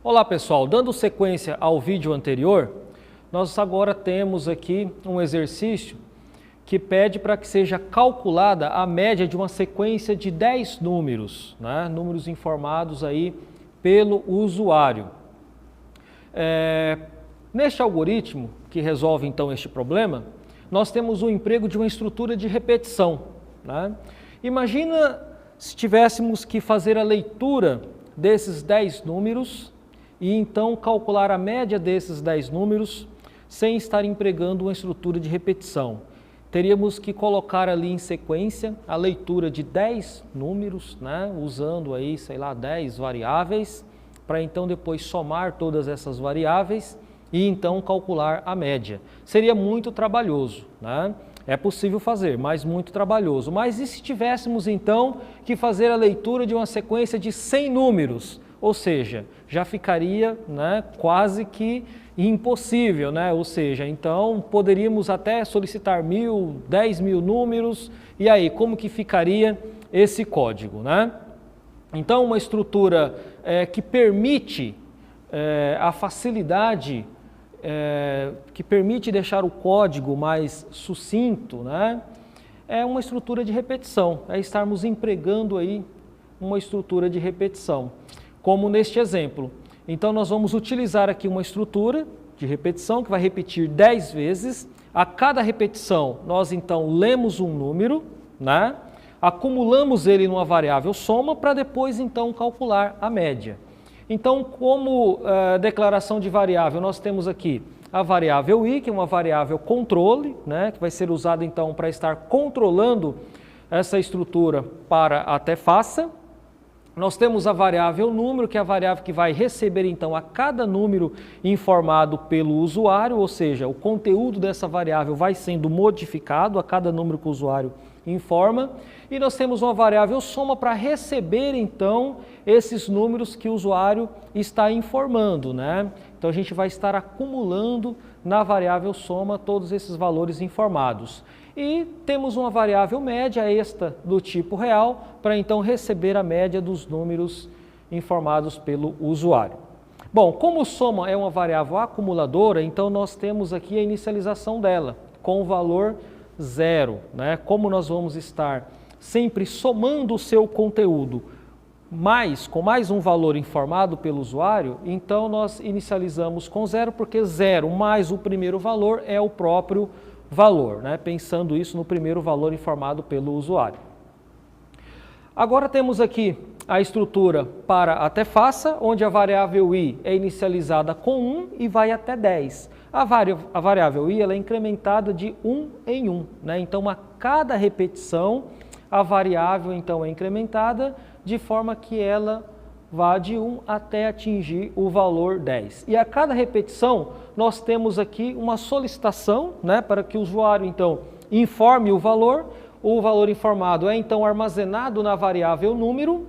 Olá pessoal, dando sequência ao vídeo anterior, nós agora temos aqui um exercício que pede para que seja calculada a média de uma sequência de 10 números, né? Números informados aí pelo usuário. Neste algoritmo que resolve então este problema, nós temos o emprego de uma estrutura de repetição, né? Imagina se tivéssemos que fazer a leitura desses 10 números e então calcular a média desses 10 números sem estar empregando uma estrutura de repetição. Teríamos que colocar ali em sequência a leitura de 10 números, né, usando aí, 10 variáveis, para então depois somar todas essas variáveis e então calcular a média. Seria muito trabalhoso, né? É possível fazer, mas muito trabalhoso. Mas e se tivéssemos então que fazer a leitura de uma sequência de 100 números? Ou seja, já ficaria, né, quase que impossível, né? Ou seja, então poderíamos até solicitar 1000, 10 mil números, e aí como que ficaria esse código, né? Então uma estrutura que permite a facilidade, que permite deixar o código mais sucinto, né? É uma estrutura de repetição, é estarmos empregando aí uma estrutura de repetição, como neste exemplo. Então nós vamos utilizar aqui uma estrutura de repetição que vai repetir 10 vezes. A cada repetição nós então lemos um número, né? Acumulamos ele numa variável soma para depois então calcular a média. Então, como declaração de variável, nós temos aqui a variável i, que é uma variável controle, né, que vai ser usada então para estar controlando essa estrutura para até faça. Nós temos a variável número, que é a variável que vai receber então a cada número informado pelo usuário, ou seja, o conteúdo dessa variável vai sendo modificado a cada número que o usuário informa. E nós temos uma variável soma para receber então esses números que o usuário está informando, né? Então a gente vai estar acumulando na variável soma todos esses valores informados. E temos uma variável média, esta do tipo real, para então receber a média dos números informados pelo usuário. Bom, como soma é uma variável acumuladora, então nós temos aqui a inicialização dela com o valor 0, né? Como nós vamos estar sempre somando o seu conteúdo com mais um valor informado pelo usuário, então nós inicializamos com 0, porque 0 mais o primeiro valor é o próprio valor, né? Pensando isso no primeiro valor informado pelo usuário. Agora temos aqui a estrutura para até faça, onde a variável i é inicializada com 1 e vai até 10. A variável i ela é incrementada de 1 em 1, né? Então a cada repetição a variável então é incrementada de forma que ela vá de 1 até atingir o valor 10. E a cada repetição nós temos aqui uma solicitação, né, para que o usuário então informe o valor informado é então armazenado na variável número,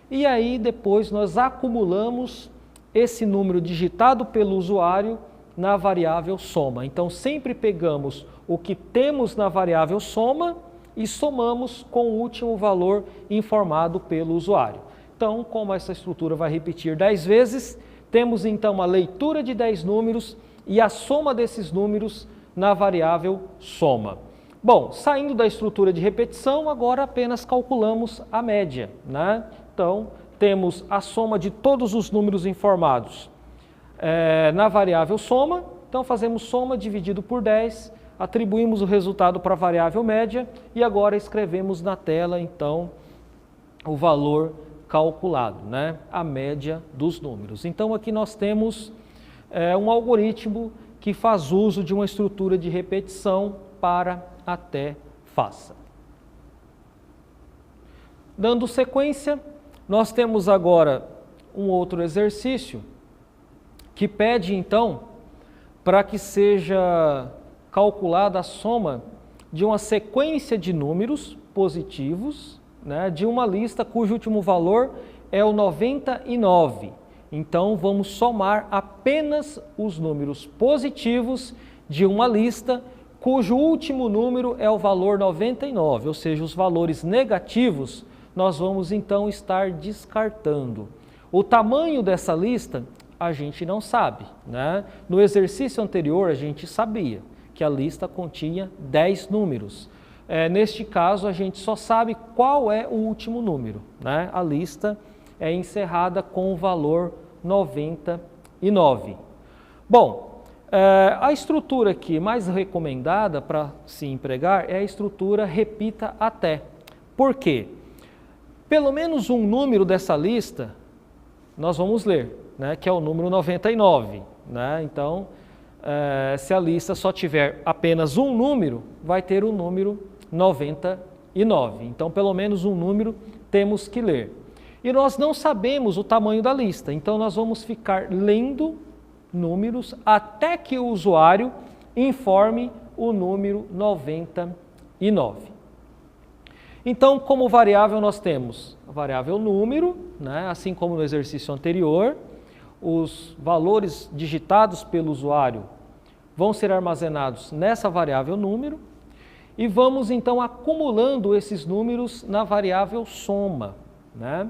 e aí depois nós acumulamos esse número digitado pelo usuário na variável soma. Então sempre pegamos o que temos na variável soma e somamos com o último valor informado pelo usuário. Então, como essa estrutura vai repetir 10 vezes, temos então a leitura de 10 números e a soma desses números na variável soma. Bom, saindo da estrutura de repetição, agora apenas calculamos a média, né? Então, temos a soma de todos os números informados na variável soma. Então, fazemos soma dividido por 10, atribuímos o resultado para a variável média e agora escrevemos na tela, então, o valor calculado, né? A média dos números. Então, aqui nós temos um algoritmo que faz uso de uma estrutura de repetição para até faça. Dando sequência, nós temos agora um outro exercício que pede, então, para que seja calculada a soma de uma sequência de números positivos, né, de uma lista cujo último valor é o 99. Então, vamos somar apenas os números positivos de uma lista cujo último número é o valor 99, ou seja, os valores negativos nós vamos então estar descartando. O tamanho dessa lista a gente não sabe, né? No exercício anterior, a gente sabia que a lista continha 10 números. Neste caso, a gente só sabe qual é o último número, né? A lista é encerrada com o valor 99. Bom, a estrutura aqui mais recomendada para se empregar é a estrutura repita até. Por quê? Pelo menos um número dessa lista nós vamos ler, né, que é o número 99. Né? Então, se a lista só tiver apenas um número, vai ter o número 99. Então, pelo menos um número temos que ler. E nós não sabemos o tamanho da lista, então nós vamos ficar lendo números até que o usuário informe o número 99. Então, como variável, nós temos a variável número, né? Assim como no exercício anterior, os valores digitados pelo usuário vão ser armazenados nessa variável número e vamos então acumulando esses números na variável soma. Né?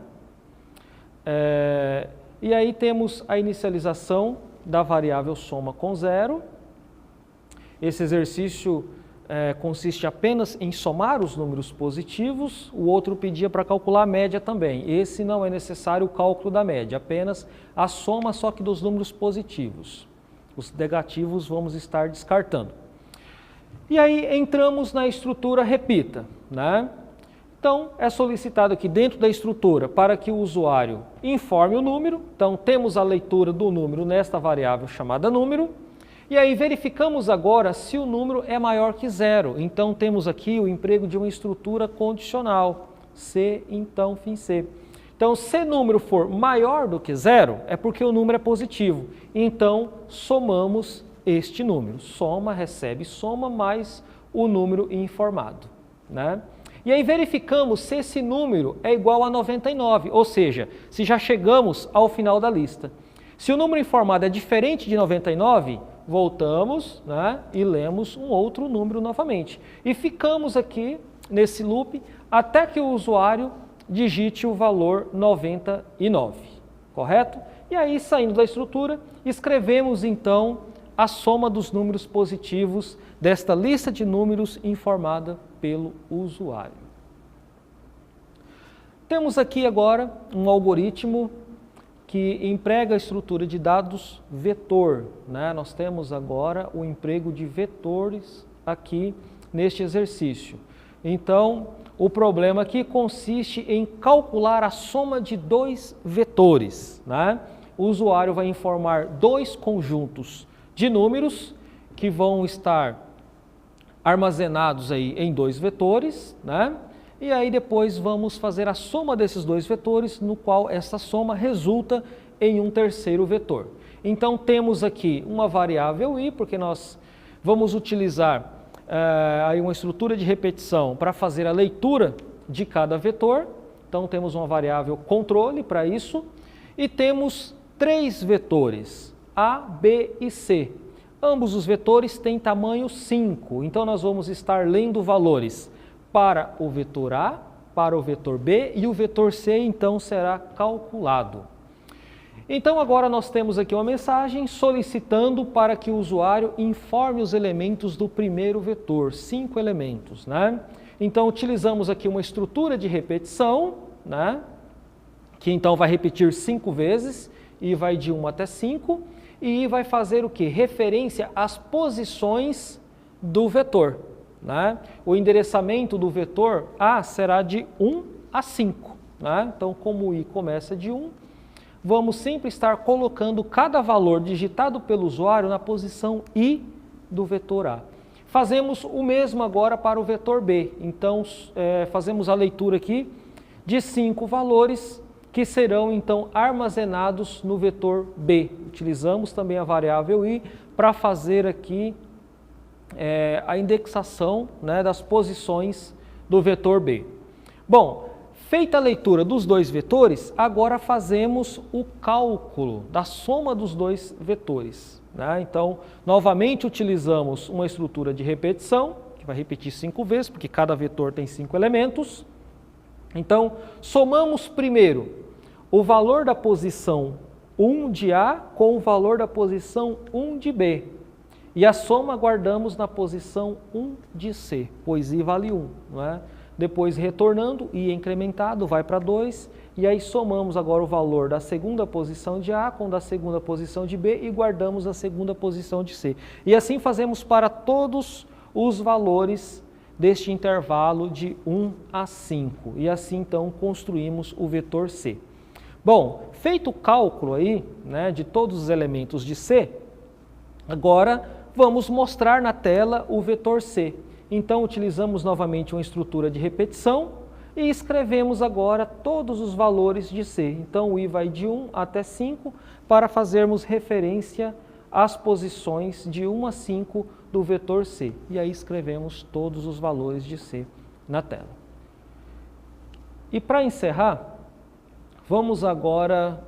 E aí temos a inicialização da variável soma com 0. Esse exercício consiste apenas em somar os números positivos, o outro pedia para calcular a média também. Esse não é necessário o cálculo da média, apenas a soma só que dos números positivos. Os negativos vamos estar descartando. E aí entramos na estrutura repita. Né? Então, é solicitado aqui dentro da estrutura para que o usuário informe o número. Então, temos a leitura do número nesta variável chamada número. E aí verificamos agora se o número é maior que 0. Então temos aqui o emprego de uma estrutura condicional, se, então, fim C. Então, se número for maior do que 0, é porque o número é positivo. Então, somamos este número. Soma, recebe soma, mais o número informado. Né? E aí verificamos se esse número é igual a 99, ou seja, se já chegamos ao final da lista. Se o número informado é diferente de 99, voltamos, né, e lemos um outro número novamente. E ficamos aqui nesse loop até que o usuário digite o valor 99, correto? E aí, saindo da estrutura, escrevemos então a soma dos números positivos desta lista de números informada pelo usuário. Temos aqui agora um algoritmo que emprega a estrutura de dados vetor. Né? Nós temos agora o emprego de vetores aqui neste exercício. Então, o problema aqui consiste em calcular a soma de dois vetores. Né? O usuário vai informar dois conjuntos de números que vão estar armazenados aí em dois vetores, né? E aí depois vamos fazer a soma desses dois vetores, no qual essa soma resulta em um terceiro vetor. Então temos aqui uma variável i, porque nós vamos utilizar aí uma estrutura de repetição para fazer a leitura de cada vetor. Então temos uma variável controle para isso e temos três vetores, a, b e c. Ambos os vetores têm tamanho 5, então nós vamos estar lendo valores para o vetor A, para o vetor B e o vetor C então será calculado. Então agora nós temos aqui uma mensagem solicitando para que o usuário informe os elementos do primeiro vetor, 5 elementos. Né? Então utilizamos aqui uma estrutura de repetição, né? Que então vai repetir 5 vezes e vai de 1 até 5 e vai fazer o que? Referência às posições do vetor. Né? O endereçamento do vetor A será de 1 a 5. Né? Então, como o i começa de 1, vamos sempre estar colocando cada valor digitado pelo usuário na posição i do vetor A. Fazemos o mesmo agora para o vetor B. Então, fazemos a leitura aqui de 5 valores que serão então armazenados no vetor B. Utilizamos também a variável i para fazer aqui a indexação, né, das posições do vetor B. Bom, feita a leitura dos dois vetores, agora fazemos o cálculo da soma dos dois vetores. Né? Então, novamente utilizamos uma estrutura de repetição, que vai repetir 5 vezes, porque cada vetor tem 5 elementos. Então, somamos primeiro o valor da posição 1 de A com o valor da posição 1 de B. E a soma guardamos na posição 1 de C, pois I vale 1. Não é? Depois, retornando, I incrementado vai para 2. E aí somamos agora o valor da segunda posição de A com da segunda posição de B e guardamos a segunda posição de C. E assim fazemos para todos os valores deste intervalo de 1 a 5. E assim, então, construímos o vetor C. Bom, feito o cálculo aí, né, de todos os elementos de C, agora vamos mostrar na tela o vetor C. Então, utilizamos novamente uma estrutura de repetição e escrevemos agora todos os valores de C. Então, o I vai de 1 até 5 para fazermos referência às posições de 1 a 5 do vetor C. E aí escrevemos todos os valores de C na tela. E para encerrar, vamos agora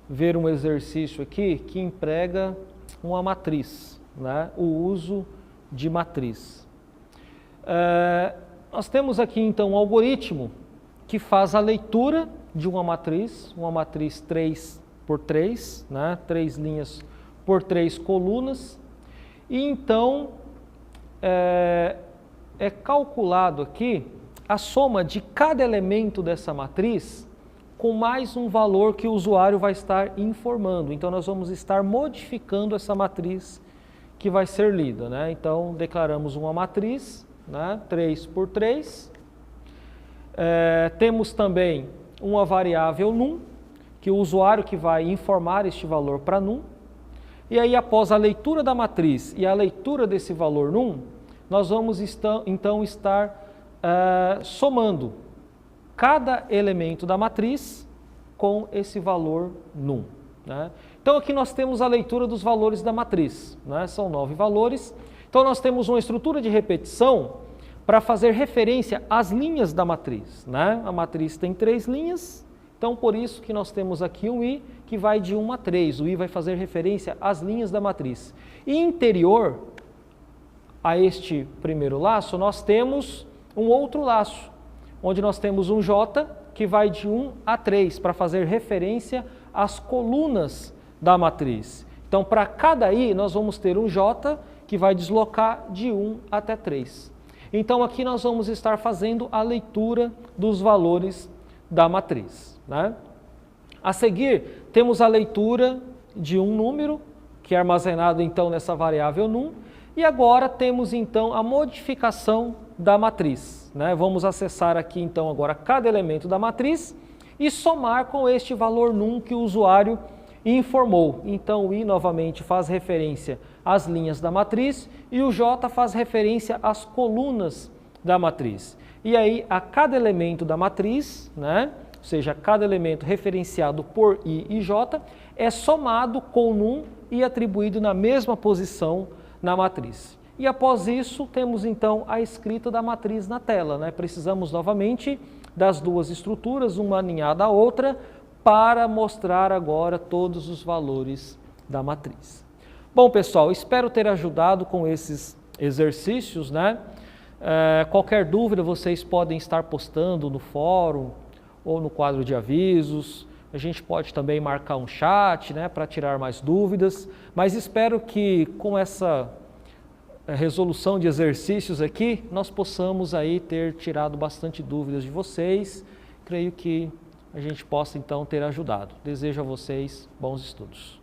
ver um exercício aqui que emprega uma matriz, né? O uso de matriz. Nós temos aqui então um algoritmo que faz a leitura de uma matriz 3 por 3, né? 3 linhas por 3 colunas, e então é calculado aqui a soma de cada elemento dessa matriz com mais um valor que o usuário vai estar informando. Então nós vamos estar modificando essa matriz que vai ser lida, né? Então declaramos uma matriz, né, 3 por 3. Temos também uma variável num, que o usuário que vai informar este valor para num. E aí, após a leitura da matriz e a leitura desse valor num, nós vamos então estar somando cada elemento da matriz com esse valor num, né? Então aqui nós temos a leitura dos valores da matriz, né? São 9 valores. Então nós temos uma estrutura de repetição para fazer referência às linhas da matriz, né? A matriz tem 3 linhas, então por isso que nós temos aqui um I que vai de 1 a 3. O I vai fazer referência às linhas da matriz. E interior a este primeiro laço, nós temos um outro laço, onde nós temos um J que vai de 1 a 3 para fazer referência às colunas da matriz. Então, para cada I, nós vamos ter um J que vai deslocar de 1 até 3. Então, aqui nós vamos estar fazendo a leitura dos valores da matriz, né? A seguir, temos a leitura de um número, que é armazenado então nessa variável num, e agora temos então a modificação da matriz, né? Vamos acessar aqui então agora cada elemento da matriz e somar com este valor num que o usuário informou. Então o I novamente faz referência às linhas da matriz e o J faz referência às colunas da matriz. E aí a cada elemento da matriz, né? Ou seja, cada elemento referenciado por I e J é somado com num e atribuído na mesma posição na matriz. E após isso, temos então a escrita da matriz na tela, né? Precisamos novamente das duas estruturas, uma alinhada à outra, para mostrar agora todos os valores da matriz. Bom, pessoal, espero ter ajudado com esses exercícios, né? Qualquer dúvida vocês podem estar postando no fórum ou no quadro de avisos. A gente pode também marcar um chat, né, para tirar mais dúvidas, mas espero que com essa resolução de exercícios aqui, nós possamos aí ter tirado bastante dúvidas de vocês. Creio que a gente possa então ter ajudado. Desejo a vocês bons estudos.